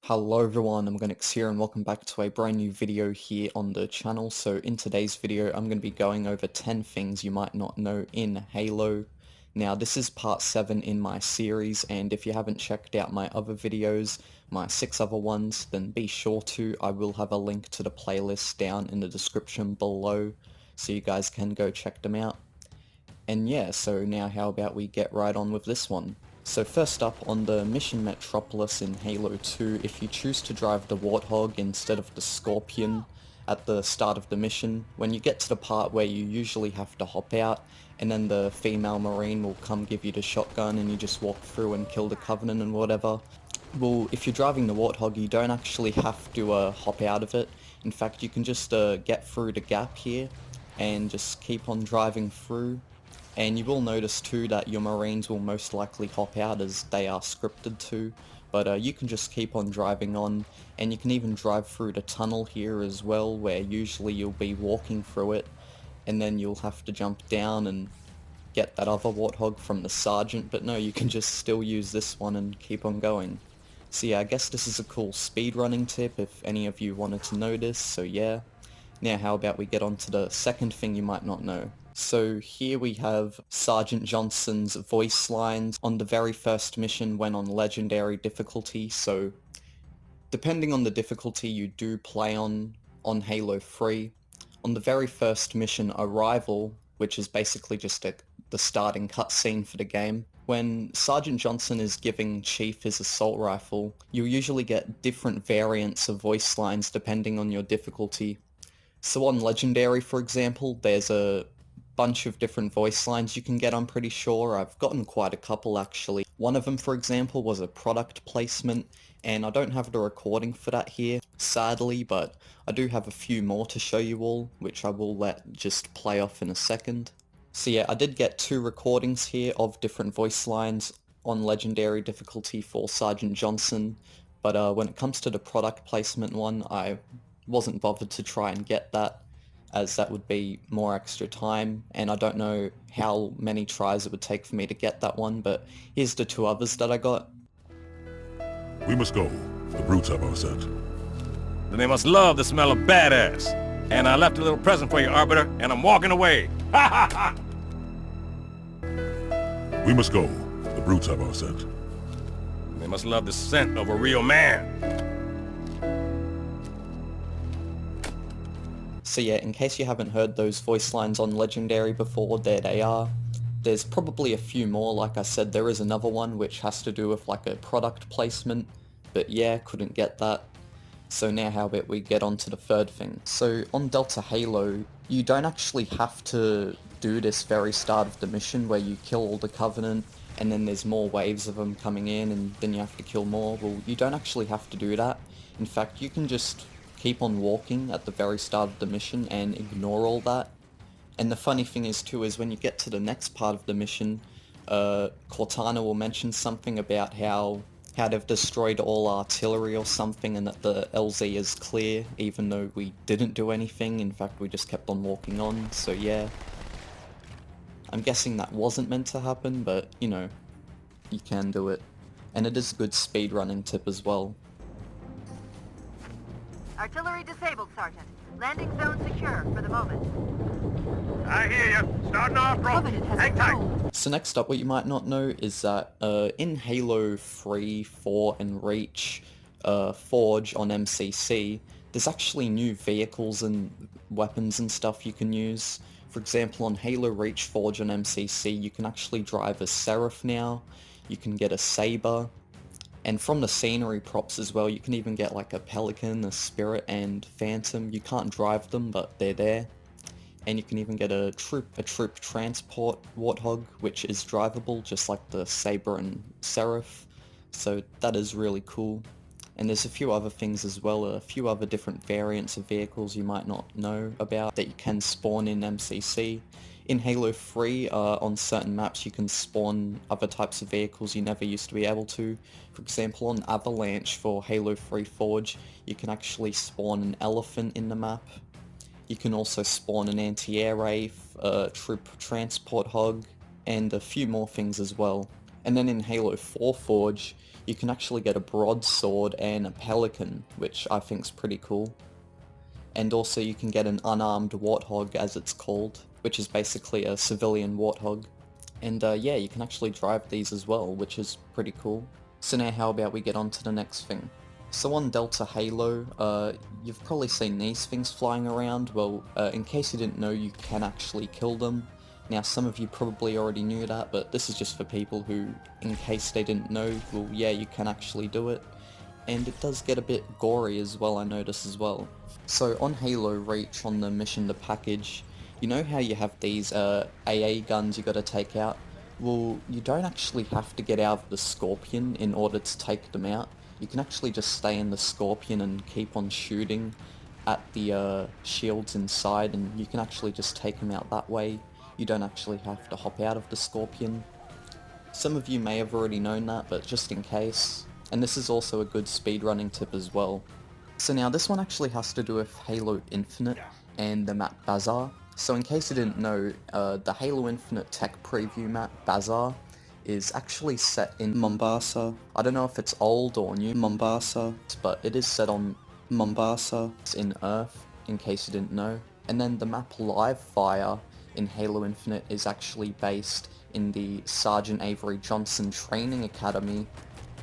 Hello everyone, Omogonix here and welcome back to a brand new video here on the channel. So in today's video I'm going to be going over 10 things you might not know in Halo. Now this is part 7 in my series, and if you haven't checked out my other videos, my 6 other ones, then be sure to. I will have a link to the playlist down in the description below so you guys can go check them out. And yeah, so now how about we get right on with this one. So first up, on the mission Metropolis in Halo 2, if you choose to drive the Warthog instead of the Scorpion at the start of the mission, when you get to the part where you usually have to hop out, and then the female Marine will come give you the shotgun and you just walk through and kill the Covenant and whatever. Well, if you're driving the Warthog, you don't actually have to hop out of it. In fact, you can just get through the gap here and just keep on driving through. And you will notice too that your Marines will most likely hop out as they are scripted to, but you can just keep on driving on, and you can even drive through the tunnel here as well, where usually you'll be walking through it, and then you'll have to jump down and get that other Warthog from the Sergeant, but no, you can just still use this one and keep on going. So yeah, I guess this is a cool speedrunning tip if any of you wanted to know this, so yeah. Now how about we get on to the second thing you might not know. So here we have Sergeant Johnson's voice lines on the very first mission when on legendary difficulty. So depending on the difficulty you do play on Halo 3, on the very first mission, Arrival, which is basically just the starting cutscene for the game, when Sergeant Johnson is giving Chief his assault rifle, you'll usually get different variants of voice lines depending on your difficulty. So on Legendary, for example, there's a bunch of different voice lines you can get, I'm pretty sure. I've gotten quite a couple actually. One of them, for example, was a product placement, and I don't have the recording for that here, sadly, but I do have a few more to show you all, which I will let just play off in a second. So yeah, I did get 2 recordings here of different voice lines on Legendary difficulty for Sergeant Johnson, but when it comes to the product placement one, I wasn't bothered to try and get that, as that would be more extra time, and I don't know how many tries it would take for me to get that one, but here's the 2 others that I got. We must go. The brutes have our scent. Then they must love the smell of badass. And I left a little present for you, Arbiter, and I'm walking away. Ha ha ha! We must go. The brutes have our scent. They must love the scent of a real man. So yeah, in case you haven't heard those voice lines on Legendary before, there they are. There's probably a few more. Like I said, there is another one which has to do with like a product placement, but yeah, couldn't get that. So now how about we get on to the third thing. So on Delta Halo, you don't actually have to do this very start of the mission where you kill all the Covenant and then there's more waves of them coming in and then you have to kill more. Well, you don't actually have to do that. In fact, you can just keep on walking at the very start of the mission and ignore all that. And the funny thing is too, is when you get to the next part of the mission, Cortana will mention something about how they've destroyed all artillery or something and that the LZ is clear, even though we didn't do anything. In fact, we just kept on walking on, so yeah. I'm guessing that wasn't meant to happen, but, you know, you can do it. And it is a good speedrunning tip as well. Artillery disabled, Sergeant. Landing zone secure for the moment. I hear you. Starting off, bro. Hang tight. So next up, what you might not know is that in Halo 3, 4, and Reach, Forge on MCC, there's actually new vehicles and weapons and stuff you can use. For example, on Halo Reach Forge on MCC, you can actually drive a Seraph now, you can get a Saber, and from the scenery props as well, you can even get like a Pelican, a Spirit, and Phantom. You can't drive them, but they're there. And you can even get a troop transport Warthog, which is drivable, just like the Saber and Seraph. So that is really cool. And there's a few other things as well, a few other different variants of vehicles you might not know about that you can spawn in MCC. In Halo 3, on certain maps you can spawn other types of vehicles you never used to be able to. For example, on Avalanche for Halo 3 Forge, you can actually spawn an elephant in the map. You can also spawn an anti-air Wraith, a troop transport hog, and a few more things as well. And then in Halo 4 Forge, you can actually get a broadsword and a pelican, which I think's pretty cool. And also you can get an unarmed warthog, as it's called, which is basically a civilian warthog. And yeah, you can actually drive these as well, which is pretty cool. So now how about we get on to the next thing. So on Delta Halo, you've probably seen these things flying around. Well, in case you didn't know, you can actually kill them. Now some of you probably already knew that, but this is just for people who, in case they didn't know, well yeah, you can actually do it. And it does get a bit gory as well, I notice as well. So on Halo Reach, on the mission to package, you know how you have these AA guns you gotta take out? Well, you don't actually have to get out of the Scorpion in order to take them out. You can actually just stay in the Scorpion and keep on shooting at the shields inside, and you can actually just take them out that way. You don't actually have to hop out of the Scorpion. Some of you may have already known that, but just in case. And this is also a good speedrunning tip as well. So now this one actually has to do with Halo Infinite and the map Bazaar. So in case you didn't know, the Halo Infinite tech preview map Bazaar is actually set in Mombasa. I don't know if it's old or new Mombasa, but it is set on Mombasa. It's in Earth, in case you didn't know. And then the map Live Fire in Halo Infinite is actually based in the Sergeant Avery Johnson Training Academy,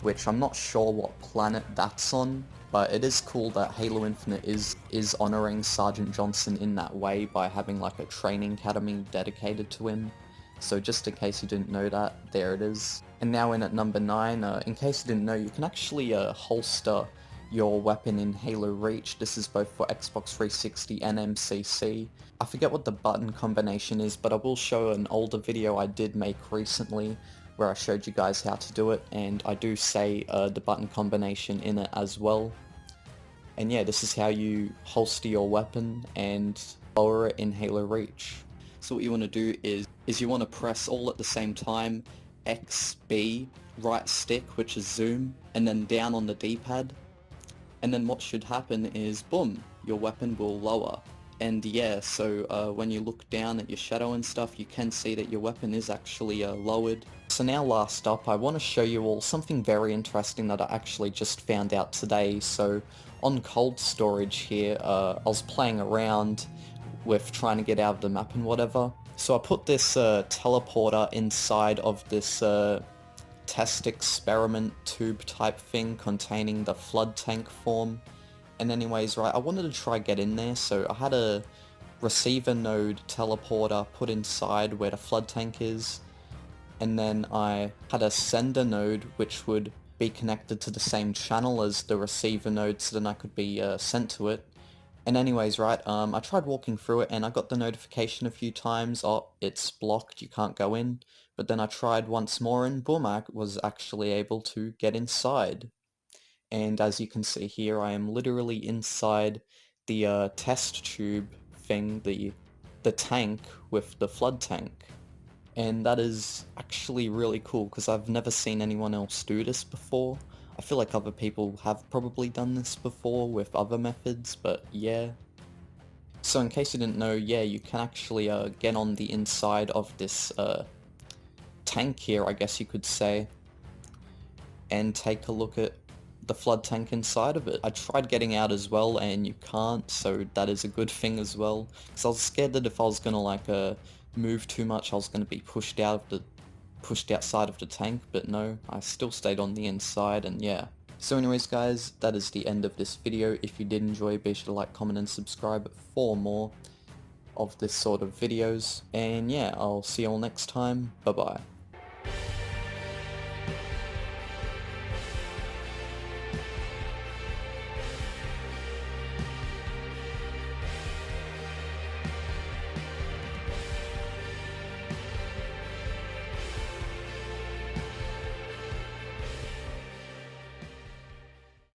which I'm not sure what planet that's on, but it is cool that Halo Infinite is honouring Sergeant Johnson in that way by having like a training academy dedicated to him. So just in case you didn't know that, there it is. And now in at number 9, in case you didn't know, you can actually holster your weapon in Halo Reach. This is both for Xbox 360 and MCC. I forget what the button combination is, but I will show an older video I did make recently where I showed you guys how to do it, and I do say the button combination in it as well. And yeah, this is how you holster your weapon and lower it in Halo Reach. So what you want to do is you want to press all at the same time, X, B, right stick, which is zoom, and then down on the D-pad. And then what should happen is, boom, your weapon will lower. And yeah, so when you look down at your shadow and stuff, you can see that your weapon is actually lowered. So now last up, I want to show you all something very interesting that I actually just found out today. So on cold storage here, I was playing around with trying to get out of the map and whatever. So I put this teleporter inside of this test experiment tube type thing containing the flood tank form. And anyways, right, I wanted to try get in there, so I had a receiver node teleporter put inside where the flood tank is, and then I had a sender node which would be connected to the same channel as the receiver node, so then I could be sent to it. And anyways, right, I tried walking through it and I got the notification a few times, oh, it's blocked, you can't go in. But then I tried once more and boom, I was actually able to get inside. And as you can see here, I am literally inside the test tube thing, the tank with the flood tank. And that is actually really cool because I've never seen anyone else do this before. I feel like other people have probably done this before with other methods, but yeah. So in case you didn't know, yeah, you can actually get on the inside of this tank here, I guess you could say, and take a look at the flood tank inside of it. I tried getting out as well and you can't, so that is a good thing as well, because I was scared that if I was gonna like move too much I was gonna be pushed outside of the tank, but no, I still stayed on the inside. And yeah. So anyways guys, that is the end of this video. If you did enjoy, be sure to like, comment and subscribe for more of this sort of videos, and yeah, I'll see you all next time. Bye bye.